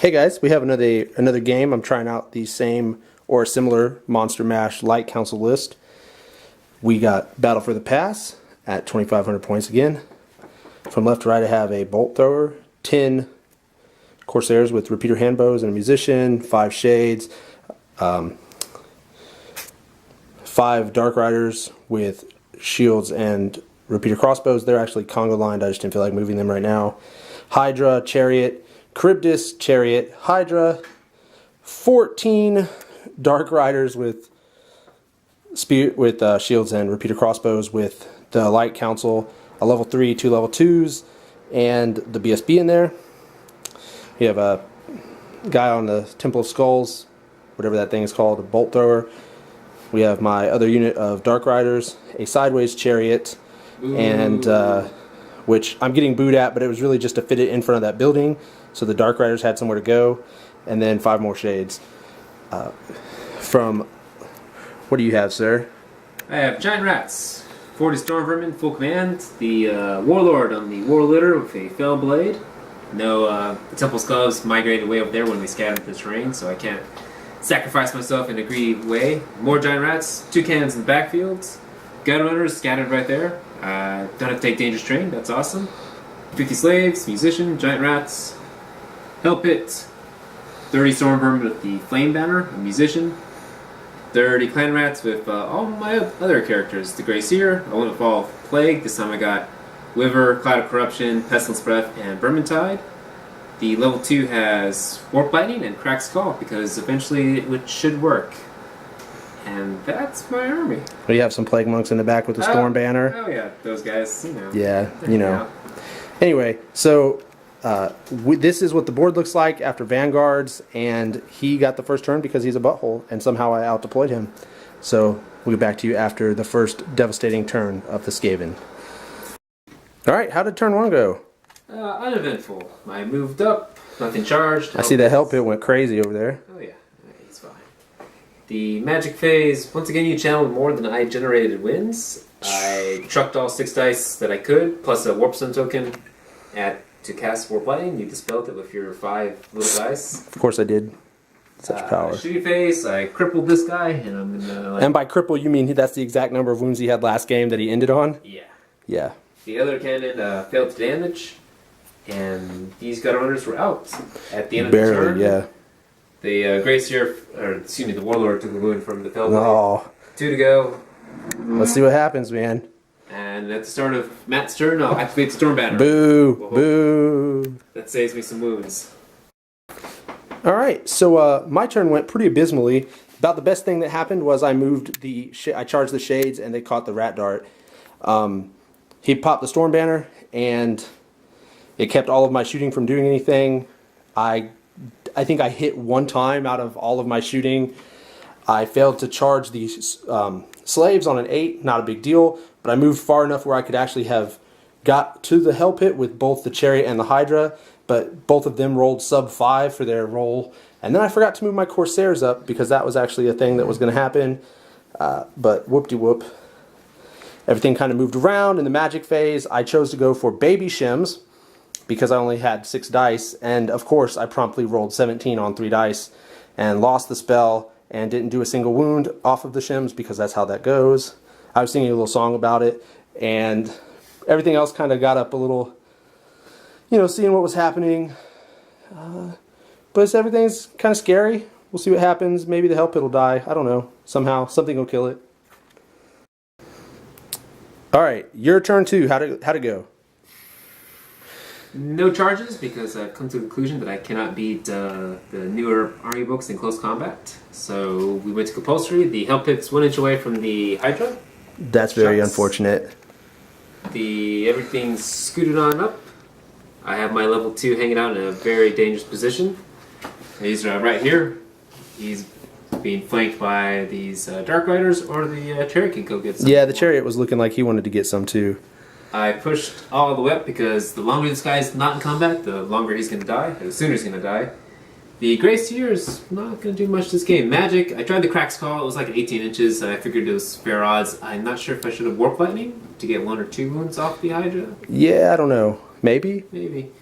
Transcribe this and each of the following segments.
Hey guys, we have another game. I'm trying out the same or similar Monster Mash Light Council list. We got Battle for the Pass at 2,500 points again. From left to right I have a Bolt Thrower, 10 Corsairs with repeater handbows and a musician, 5 Shades, 5 Dark Riders with shields and repeater crossbows. They're actually Congo lined, I just didn't feel like moving them right now. Hydra, Chariot, Charybdis, Chariot, Hydra, 14 Dark Riders with shields and repeater crossbows with the Light Council, a level 3, 2 level 2s, and the BSB in there. You have a guy on the Temple of Skulls, whatever that thing is called, a Bolt Thrower. We have my other unit of Dark Riders, a Sideways Chariot, and which I'm getting booed at, but it was really just to fit it in front of that building, so the Dark Riders had somewhere to go, and then 5 more Shades. What do you have, sir? I have Giant Rats, 40 Storm Vermin, full command, the Warlord on the War Litter with a Fellblade. No, the Temple Skulls migrated way over there when we scattered the terrain, so I can't sacrifice myself in a greedy way. More Giant Rats, 2 cannons in the backfield, Gun Runners scattered right there. Don't have to take dangerous terrain, that's awesome. 50 Slaves, Musician, Giant Rats, Hell Pit, 30 Storm Vermin with the Flame Banner, a Musician, 30 Clan Rats with all my other characters. The Grey Seer, I went with all Plague, this time I got Wiver, Cloud of Corruption, Pestilence Breath, and Vermintide. The level 2 has Warp Lightning and Cracked Skull, because eventually it should work. And that's my army. Well, you have some Plague Monks in the back with the Storm Banner. Oh yeah, those guys, you know. Yeah, you know. Anyway, so this is what the board looks like after Vanguards, and he got the first turn because he's a butthole, and somehow I out-deployed him. So we'll get back to you after the first devastating turn of the Skaven. Alright, how did turn 1 go? Uneventful. I moved up, nothing charged. I see the Hell Pit went crazy over there. Oh yeah, he's fine. The magic phase, once again you channeled more than I generated wins. I trucked all 6 dice that I could, plus a Warp Stone token to cast Warp Lightning. You dispelled it with your 5 little dice. Of course I did. Such power. Shooting phase, I crippled this guy, and I'm gonna... And by cripple you mean that's the exact number of wounds he had last game that he ended on? Yeah. Yeah. The other cannon failed to damage, and these Gutter Runners were out at the end of the turn. Yeah. The Grey Seer, the Warlord took a wound from the Fellblade. Oh. 2 to go. Let's see what happens, man. And at the start of Matt's turn, I'll activate Storm Banner. Boo! Whoa. Boo! That saves me some wounds. Alright, so my turn went pretty abysmally. About the best thing that happened was I moved I charged the Shades and they caught the Rat Dart. He popped the Storm Banner and it kept all of my shooting from doing anything. I think I hit 1 time out of all of my shooting. I failed to charge the Slaves on an 8, not a big deal, but I moved far enough where I could actually have got to the Hell Pit with both the Chariot and the Hydra, but both of them rolled sub 5 for their roll. And then I forgot to move my Corsairs up because that was actually a thing that was going to happen. But whoop-de-whoop. Everything kind of moved around in the magic phase. I chose to go for Baby Shims because I only had 6 dice. And of course, I promptly rolled 17 on 3 dice and lost the spell and didn't do a single wound off of the Shims because that's how that goes. I was singing a little song about it, and everything else kind of got up a little, seeing what was happening. But everything's kind of scary. We'll see what happens. Maybe the Hell Pit will die. I don't know. Somehow, something will kill it. Alright, your turn 2. How'd it go? No charges, because I've come to the conclusion that I cannot beat the newer army books in close combat. So we went to compulsory. The Hell Pit's 1 inch away from the Hydra. That's very unfortunate. Everything's scooted on up. I have my level 2 hanging out in a very dangerous position. He's right here. He's being flanked by these Dark Riders, or the Chariot can go get some. Yeah, the Chariot was looking like he wanted to get some too. I pushed all the way up because the longer this guy's not in combat, the longer he's going to die, or the sooner he's going to die. The Grey Seer is not going to do much this game. Magic, I tried the Cracked Skull, it was like 18 inches, and I figured it was fair odds. I'm not sure if I should have Warp Lightning to get 1 or 2 wounds off the Hydra. Yeah, I don't know. Maybe? Maybe.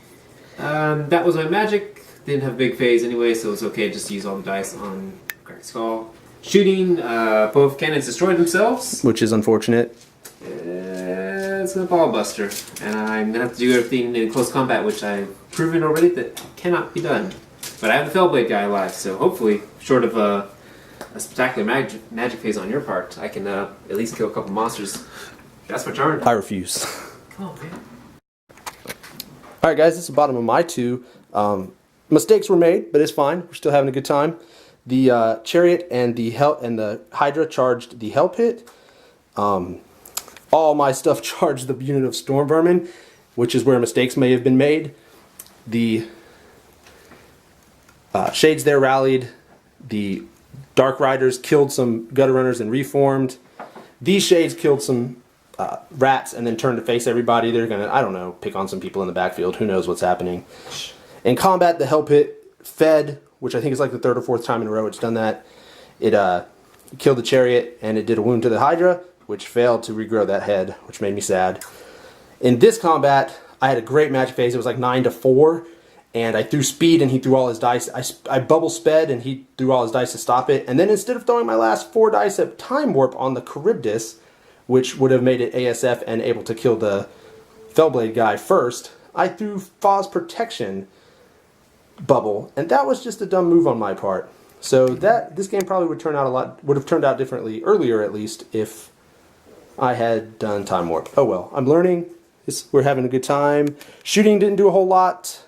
That was my magic. didn't have a big phase anyway, so it's okay just to use all the dice on Cracked Skull. Shooting, both cannons destroyed themselves. Which is unfortunate. It's a ball buster, and I'm gonna have to do everything in close combat, which I've proven already that cannot be done. But I have the Fellblade guy alive, so hopefully, short of a spectacular magic phase on your part, I can at least kill a couple monsters. That's my turn. I refuse. Come on, man. Alright guys, this is the bottom of my 2. Mistakes were made, but it's fine. We're still having a good time. The Chariot and the Hydra charged the Hell Pit. All my stuff charged the unit of Storm Vermin, which is where mistakes may have been made. The Shades there rallied. The Dark Riders killed some Gutter Runners and reformed. These Shades killed some rats and then turned to face everybody. They're gonna, I don't know, pick on some people in the backfield. Who knows what's happening. In combat, the Hell Pit fed, which I think is like the 3rd or 4th time in a row it's done that. It killed the Chariot and it did a wound to the Hydra, which failed to regrow that head, which made me sad. In this combat, I had a great magic phase. It was like 9-4, and I threw speed and he threw all his dice. I bubble sped and he threw all his dice to stop it. And then instead of throwing my last 4 dice at Time Warp on the Charybdis, which would have made it ASF and able to kill the Fellblade guy first, I threw Faw's Protection bubble, and that was just a dumb move on my part. So this game probably would have turned out differently earlier, at least, if I had done Time Warp. Oh well, I'm learning. We're having a good time. Shooting didn't do a whole lot.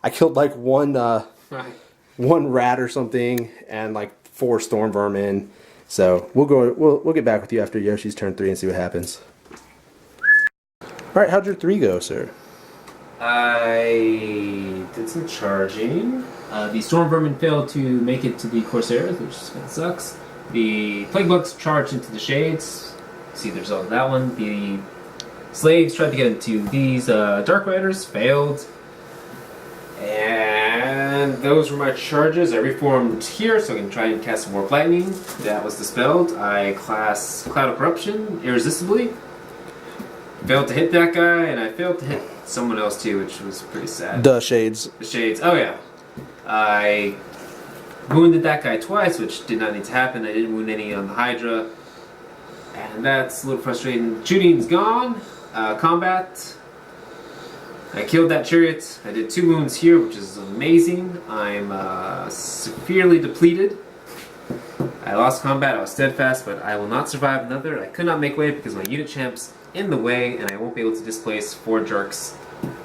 I killed like one rat or something, and like 4 storm vermin. So we'll get back with you after Yoshi's turn 3 and see what happens. All right, how'd your 3 go, sir? I did some charging. The Storm Vermin failed to make it to the Corsairs, which kind of sucks. The Plague Bugs charged into the Shades. See the result of that one. The Slaves tried to get into these Dark Riders, failed. And those were my charges. I reformed here so I can try and cast some Warp Lightning. That was dispelled. I class Cloud of Corruption irresistibly. Failed to hit that guy, and I failed to hit someone else too, which was pretty sad. The Shades. The Shades. Oh yeah. I wounded that guy twice, which did not need to happen. I didn't wound any on the Hydra. And that's a little frustrating. Shooting's gone. Combat. I killed that Chariot. I did 2 wounds here, which is amazing. I'm severely depleted. I lost combat. I was steadfast, but I will not survive another. I could not make way because my unit champ's in the way, and I won't be able to displace 4 jerks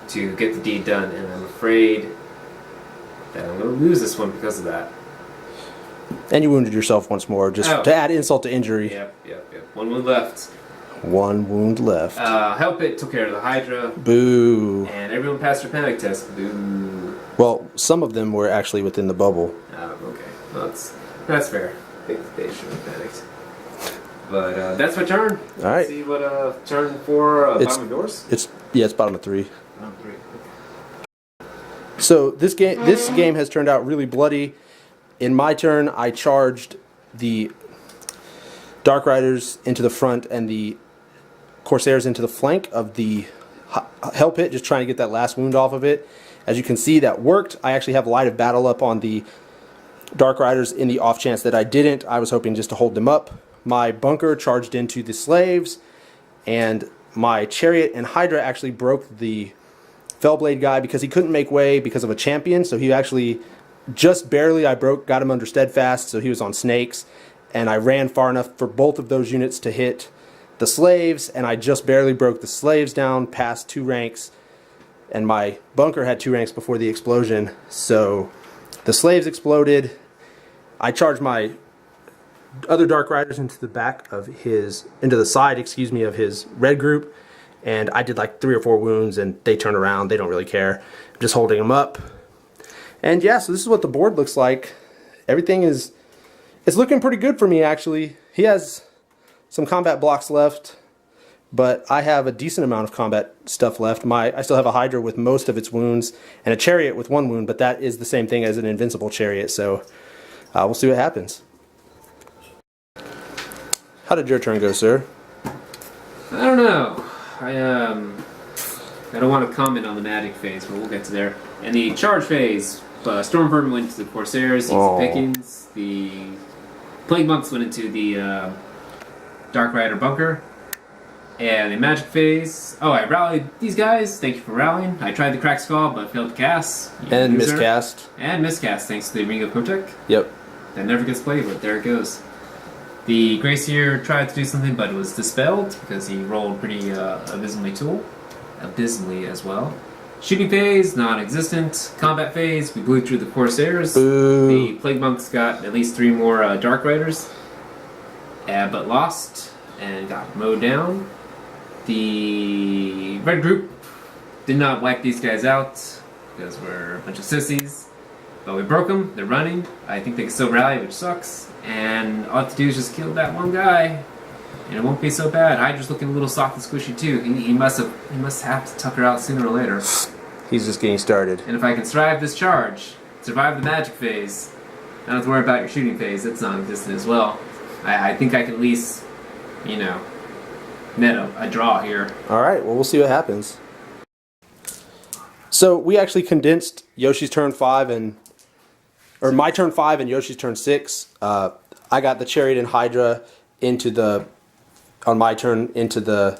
to get the deed done. And I'm afraid that I'm going to lose this one because of that. And you wounded yourself once more, just to add insult to injury. Yep. 1 wound left. 1 wound left. Help It took care of the Hydra. Boo. And everyone passed their panic test. Boo. Well, some of them were actually within the bubble. Okay. Well, that's fair. I think they should have panicked. But that's my turn. All right. Let's see what turn for bottom of yours? It's bottom of 3. Bottom 3. So this game has turned out really bloody. In my turn, I charged the Dark Riders into the front and the Corsairs into the flank of the Hell Pit, just trying to get that last wound off of it. As you can see, that worked. I actually have Light of Battle up on the Dark Riders in the off chance that I didn't. I was hoping just to hold them up. My bunker charged into the Slaves, and my Chariot and Hydra actually broke the Fellblade guy because he couldn't make way because of a champion, so he actually just barely, got him under steadfast, so he was on snakes, and I ran far enough for both of those units to hit the Slaves, and I just barely broke the Slaves down past 2 ranks, and my bunker had 2 ranks before the explosion, so the Slaves exploded. I charged my other Dark Riders into the side of his red group, and I did like 3 or 4 wounds, and they turn around. They don't really care. I'm just holding them up. And yeah, so this is what the board looks like. Everything it's looking pretty good for me, actually. He has some combat blocks left, but I have a decent amount of combat stuff left. I still have a Hydra with most of its wounds, and a Chariot with 1 wound, but that is the same thing as an invincible Chariot, so we'll see what happens. How did your turn go, sir? I don't know. I don't want to comment on the magic phase, but we'll get to there. And the charge phase, Storm Vermin went to the Corsairs, easy pickings. The Plague Monks went into the Dark Rider bunker. And the magic phase. Oh, I rallied these guys. Thank you for rallying. I tried the Crack Skull, but failed to cast. And miscast. And miscast, thanks to the Ring of Kotek. Yep. That never gets played, but there it goes. The Gracier tried to do something, but it was dispelled because he rolled pretty abysmally as well. Shooting phase, non-existent. Combat phase, we blew through the Corsairs. Boo. The Plague Monks got at least 3 more Dark Riders, but lost and got mowed down. The Red Group did not wipe these guys out because we're a bunch of sissies. But we broke them, they're running. I think they can still rally, which sucks. And all I have to do is just kill that one guy. And it won't be so bad. Hydra's looking a little soft and squishy too. He must have to tuck her out sooner or later. He's just getting started. And if I can survive this charge, survive the magic phase, I don't have to worry about your shooting phase. That's non-existent as well. I think I can at least, net a draw here. Alright, well, we'll see what happens. So, we actually condensed Yoshi's turn 5 or my turn 5 and Yoshi's turn 6. I got the Chariot and Hydra on my turn into the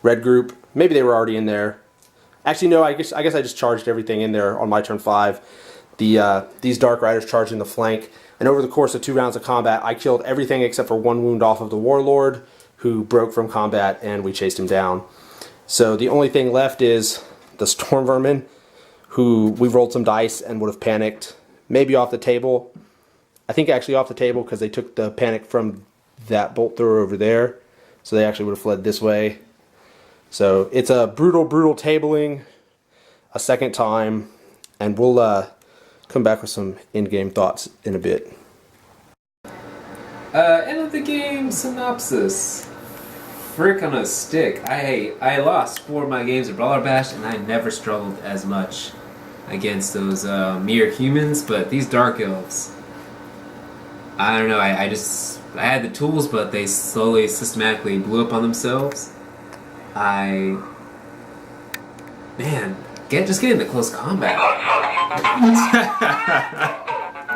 red group. Maybe they were already in there. Actually, no, I guess I just charged everything in there on my turn 5. These Dark Riders charged in the flank. And over the course of 2 rounds of combat, I killed everything except for 1 wound off of the Warlord, who broke from combat, and we chased him down. So the only thing left is the Storm Vermin, who we rolled some dice and would have panicked. Maybe off the table. I think actually off the table because they took the panic from that bolt thrower over there. So they actually would have fled this way. So it's a brutal tabling a second time. And we'll come back with some in-game thoughts in a bit. End of the game synopsis. Frick on a stick. I lost 4 of my games of Brawler Bash, and I never struggled as much against those mere humans, but these Dark Elves, I don't know, I had the tools, but they slowly, systematically blew up on themselves. Just get into close combat.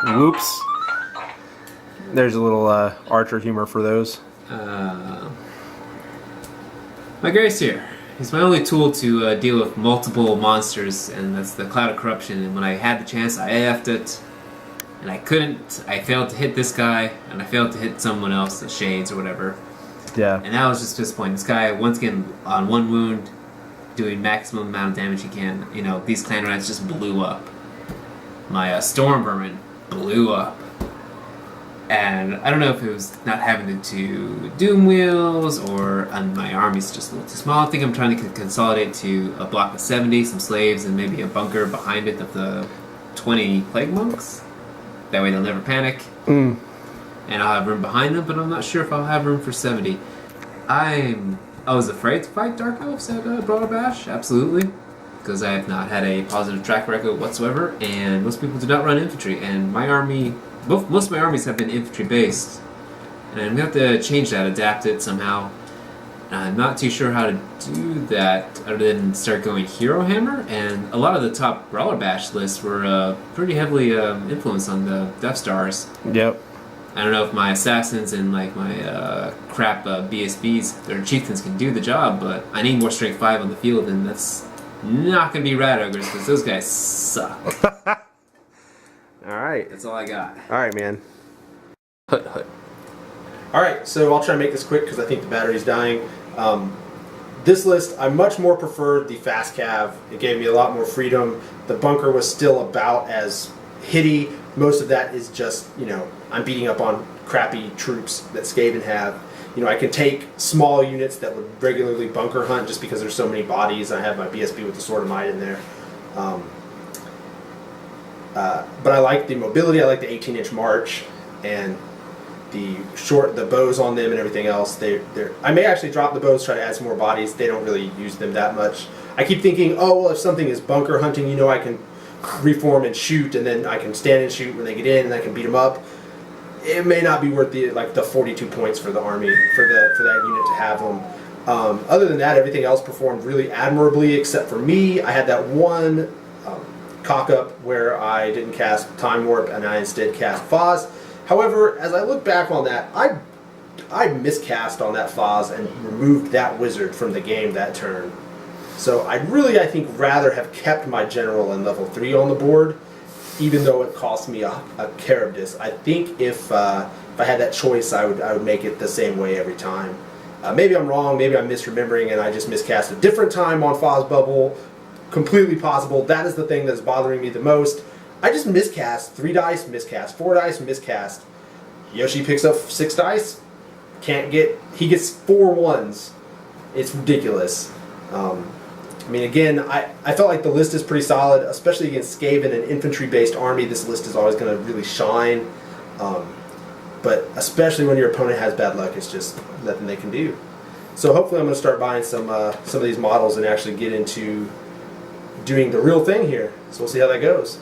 Whoops. There's a little Archer humor for those. My Gracier. He's my only tool to deal with multiple monsters, and that's the Cloud of Corruption. And when I had the chance, I AF'd it, and I couldn't. I failed to hit this guy, and I failed to hit someone else, the Shades or whatever. Yeah. And that was just disappointing. This guy, once again, on 1 wound, doing maximum amount of damage he can. These clan rats just blew up. My Storm Vermin blew up. And I don't know if it was not having the 2 Doom Wheels or my army's just a little too small. I think I'm trying to consolidate to a block of 70, some slaves, and maybe a bunker behind it of the 20 Plague Monks. That way they'll never panic. And I'll have room behind them, but I'm not sure if I'll have room for 70. I was afraid to fight Dark Elves at Brawler Bash, absolutely. Because I have not had a positive track record whatsoever, and most people do not run infantry, and my army... Most of my armies have been infantry-based, and I'm going to have to change that, adapt it somehow. I'm not too sure how to do that other than start going Hero Hammer, and a lot of the top Brawler Bash lists were pretty heavily influenced on the Death Stars. Yep. I don't know if my Assassins and my crap BSBs, their Chieftains, can do the job, but I need more Strength 5 on the field, and that's not going to be Rat Ogres, because those guys suck. Alright. That's all I got. Alright, man. Hut. Alright, so I'll try to make this quick because I think the battery's dying. This list, I much more preferred the Fast Cav. It gave me a lot more freedom. The bunker was still about as hitty. Most of that is just, I'm beating up on crappy troops that Skaven have. I can take small units that would regularly bunker hunt just because there's so many bodies. I have my BSB with the Sword of Might in there. But I like the mobility, I like the 18-inch march, and the bows on them and everything else. I may actually drop the bows, try to add some more bodies. They don't really use them that much. I keep thinking, if something is bunker hunting, I can reform and shoot, and then I can stand and shoot when they get in, and I can beat them up. It may not be worth the 42 points for the army, for that unit to have them. Other than that, everything else performed really admirably, except for me. I had that one cock up where I didn't cast Time Warp and I instead cast Foz. However, as I look back on that, I miscast on that Foz and removed that wizard from the game that turn. So I'd really, I think, rather have kept my general in level 3 on the board, even though it cost me a Charybdis. I think if I had that choice, I would make it the same way every time. Maybe I'm wrong, maybe I'm misremembering and I just miscast a different time on Foz Bubble. Completely possible. That is the thing that's bothering me the most. I just miscast 3 dice, miscast 4 dice, miscast. Yoshi picks up 6 dice. He gets 4 ones. It's ridiculous. I mean, again, I felt like the list is pretty solid, especially against Skaven, an infantry-based army. This list is always going to really shine. But especially when your opponent has bad luck, it's just nothing they can do. So hopefully I'm going to start buying some of these models and actually get into doing the real thing here. So we'll see how that goes.